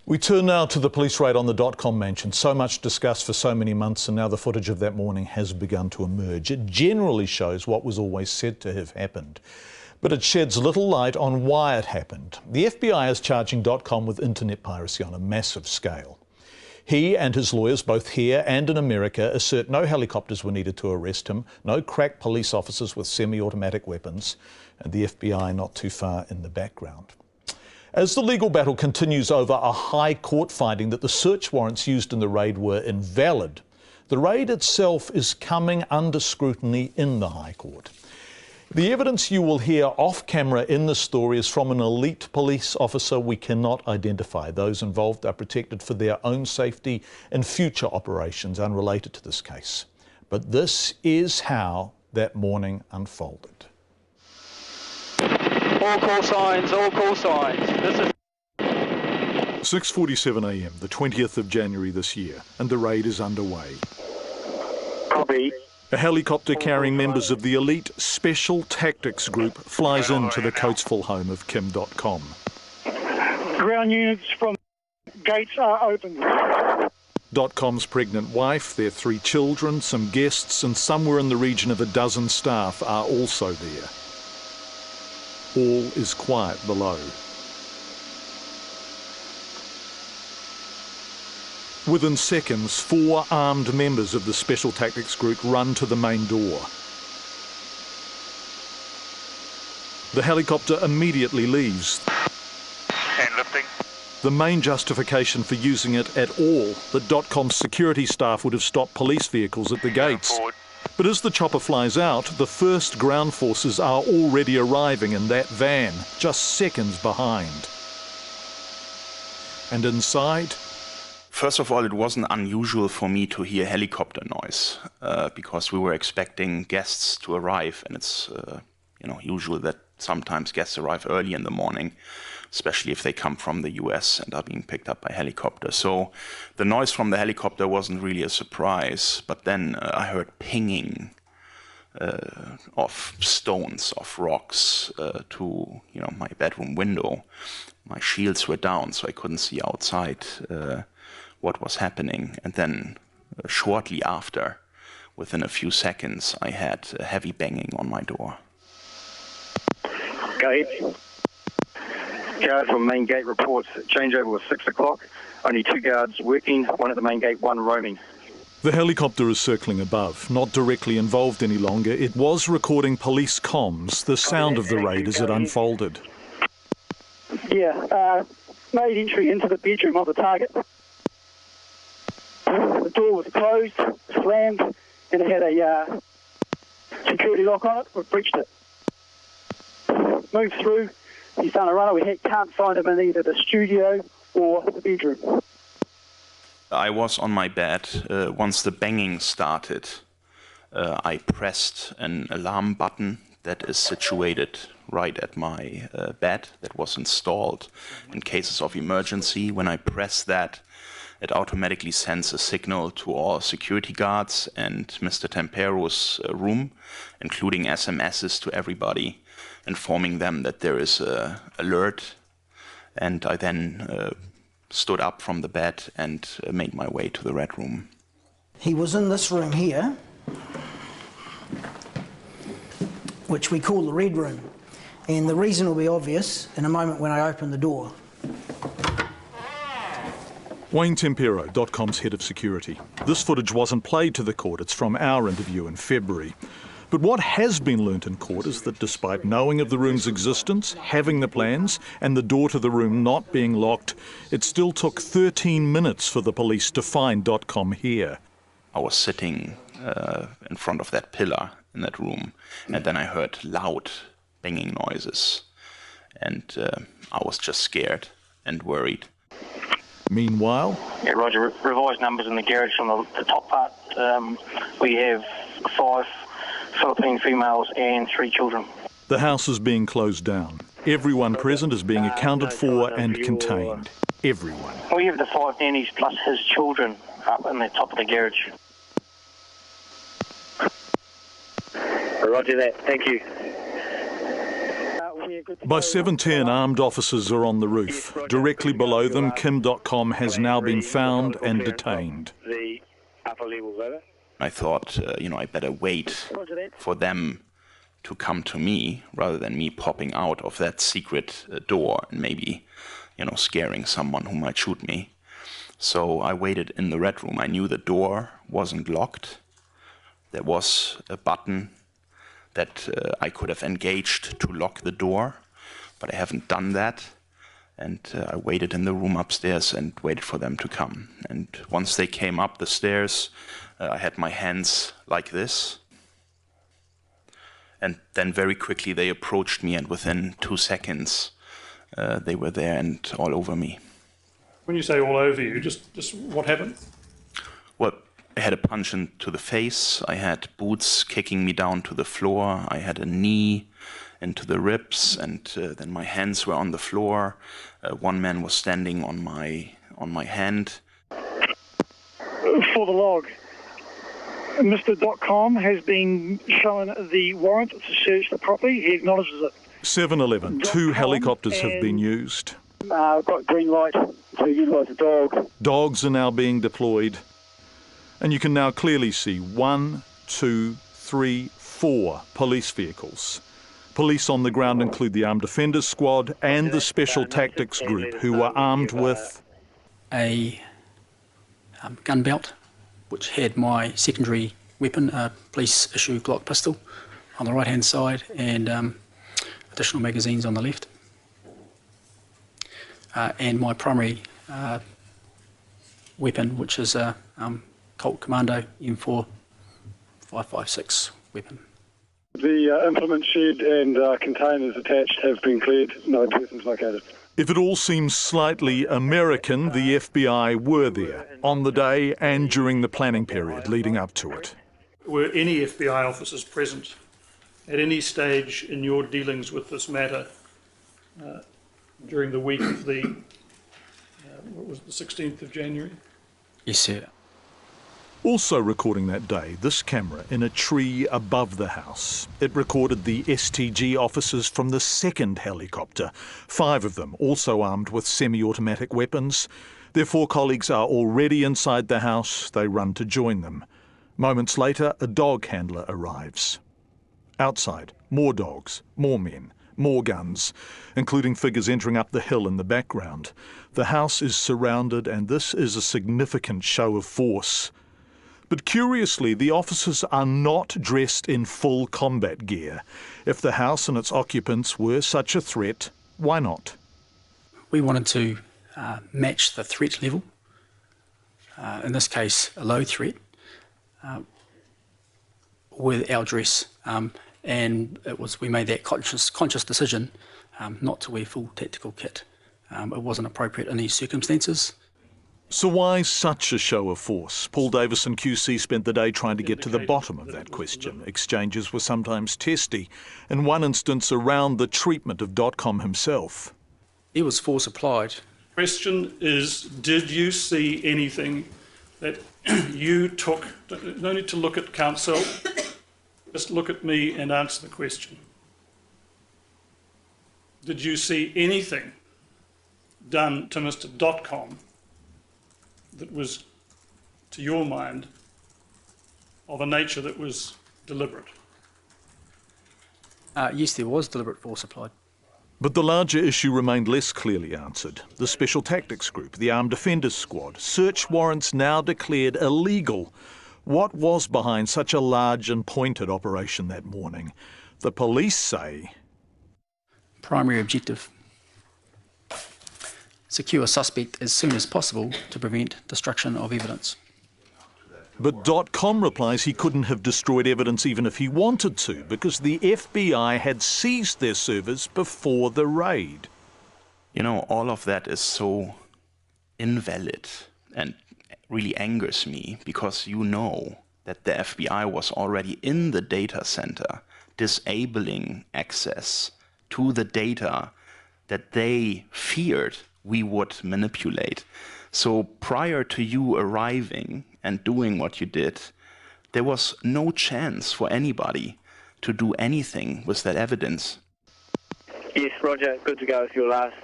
We turn now to the police raid on the Dotcom mansion, so much discussed for so many months, and now the footage of that morning has begun to emerge. It generally shows what was always said to have happened, but it sheds little light on why it happened. The FBI is charging Dotcom with internet piracy on a massive scale. He and his lawyers, both here and in America, assert no helicopters were needed to arrest him, no crack police officers with semi-automatic weapons, and the FBI not too far in the background. As the legal battle continues over a High Court finding that the search warrants used in the raid were invalid, the raid itself is coming under scrutiny in the High Court. The evidence you will hear off camera in this story is from an elite police officer we cannot identify. Those involved are protected for their own safety in future operations unrelated to this case. But this is how that morning unfolded. All call signs, all call signs. This is 6:47 a.m, the 20th of January this year, and the raid is underway. Copy. A helicopter carrying members of the elite Special Tactics Group flies into the Coatesville home of Kim Dotcom. Ground units from gates are open. Dotcom's pregnant wife, their 3 children, some guests, and somewhere in the region of a dozen staff are also there. All is quiet below. Within seconds, 4 armed members of the Special Tactics Group run to the main door. The helicopter immediately leaves. And lifting. The main justification for using it at all, that Dotcom's security staff would have stopped police vehicles at the gates. Forward. But as the chopper flies out, the first ground forces are already arriving in that van, just seconds behind. And inside? First of all, it wasn't unusual for me to hear helicopter noise because we were expecting guests to arrive, and it's usual that sometimes guests arrive early in the morning, especially if they come from the US and are being picked up by helicopter. So the noise from the helicopter wasn't really a surprise, but then I heard pinging of stones, of rocks to my bedroom window. My shields were down, so I couldn't see outside what was happening. And then shortly after, within a few seconds, I had a heavy banging on my door. Go ahead. Guard from main gate reports changeover was 6 o'clock. Only 2 guards working, 1 at the main gate, 1 roaming. The helicopter is circling above, not directly involved any longer. It was recording police comms, the sound of the raid as it unfolded. Yeah, made entry into the bedroom of the target. The door was closed, slammed, and it had a security lock on it. We breached it. Moved through. He's done a runner. We can't find him in either the studio or the bedroom. I was on my bed. Once the banging started, I pressed an alarm button that is situated right at my bed, that was installed in cases of emergency. When I press that, it automatically sends a signal to all security guards and Mr. Tempero's room, including SMSs to everybody, informing them that there is an alert. And I then stood up from the bed and made my way to the Red Room. He was in this room here, which we call the Red Room. And the reason will be obvious in a moment when I open the door. Wayne Tempero, Dotcom's head of security. This footage wasn't played to the court, it's from our interview in February. But what has been learnt in court is that despite knowing of the room's existence, having the plans, and the door to the room not being locked, it still took 13 minutes for the police to find Dotcom here. I was sitting in front of that pillar in that room, and then I heard loud banging noises, and I was just scared and worried. Meanwhile... Yeah, Roger. Revised numbers in the garage from the top part. We have 5 Philippine females and 3 children. The house is being closed down. Everyone present is being accounted for and contained. Everyone. We have the 5 nannies plus his children up in the top of the garage. Roger that. Thank you. By 7:10, armed officers are on the roof. Directly below them, Kim Dotcom has now been found and detained. The upper levels over. I thought, I better wait for them to come to me rather than me popping out of that secret door and maybe, scaring someone who might shoot me. So I waited in the red room. I knew the door wasn't locked. There was a button that I could have engaged to lock the door, but I haven't done that. And I waited in the room upstairs and waited for them to come. And once they came up the stairs, I had my hands like this. And then very quickly they approached me, and within 2 seconds they were there and all over me. When you say all over you, just what happened? Well, I had a punch into the face, I had boots kicking me down to the floor, I had a knee into the ribs, and then my hands were on the floor. One man was standing on my hand. For the log, Mr. Dotcom has been shown the warrant to search the property. He acknowledges it. 7:11, 2 helicopters have been used. I've got green light to utilise a dog. Dogs are now being deployed. And you can now clearly see 1, 2, 3, 4 police vehicles. Police on the ground include the Armed Defenders Squad and the Special Tactics Group, who are armed with a gun belt, which had my secondary weapon, a police issue Glock pistol on the right hand side, and additional magazines on the left. And my primary weapon, which is a Colt Commando M4 5.56 weapon. The implement shed and containers attached have been cleared. No persons located. If it all seems slightly American, the FBI were there on the day and during the planning period leading up to it. Were any FBI officers present at any stage in your dealings with this matter during the week of the, what was it, the 16th of January? Yes, sir. Also recording that day, this camera in a tree above the house. It recorded the STG officers from the second helicopter, 5 of them also armed with semi-automatic weapons. Their 4 colleagues are already inside the house. They run to join them. Moments later, a dog handler arrives. Outside, more dogs, more men, more guns, including figures entering up the hill in the background. The house is surrounded, and this is a significant show of force. But curiously, the officers are not dressed in full combat gear. If the house and its occupants were such a threat, why not? We wanted to match the threat level, in this case a low threat, with our dress. And we made that conscious decision not to wear full tactical kit. It wasn't appropriate in these circumstances. So why such a show of force? Paul Davison QC spent the day trying to get to the bottom of that question. Exchanges were sometimes testy. In one instance, around the treatment of Dotcom himself. There was force applied. Question is, did you see anything that you took? No need to look at counsel. Just look at me and answer the question. Did you see anything done to Mr. Dotcom that was, to your mind, of a nature that was deliberate? Yes, there was deliberate force applied. But the larger issue remained less clearly answered. The Special Tactics Group, the Armed Defenders Squad, search warrants now declared illegal. What was behind such a large and pointed operation that morning? The police say Primary objective: secure suspect as soon as possible to prevent destruction of evidence. But Dotcom replies he couldn't have destroyed evidence even if he wanted to, because the FBI had seized their servers before the raid. All of that is so invalid and really angers me, because that the FBI was already in the data center disabling access to the data that they feared we would manipulate. So prior to you arriving and doing what you did, there was no chance for anybody to do anything with that evidence. Yes, Roger. Good to go with your last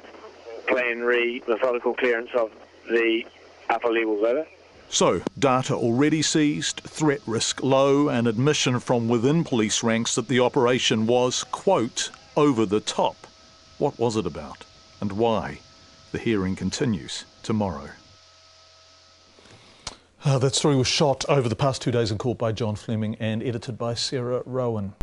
plan methodical clearance of the upper levels, over. So, data already seized, threat risk low, and admission from within police ranks that the operation was, quote, over the top. What was it about, and why? The hearing continues tomorrow. That story was shot over the past 2 days in court by John Fleming and edited by Sarah Rowan.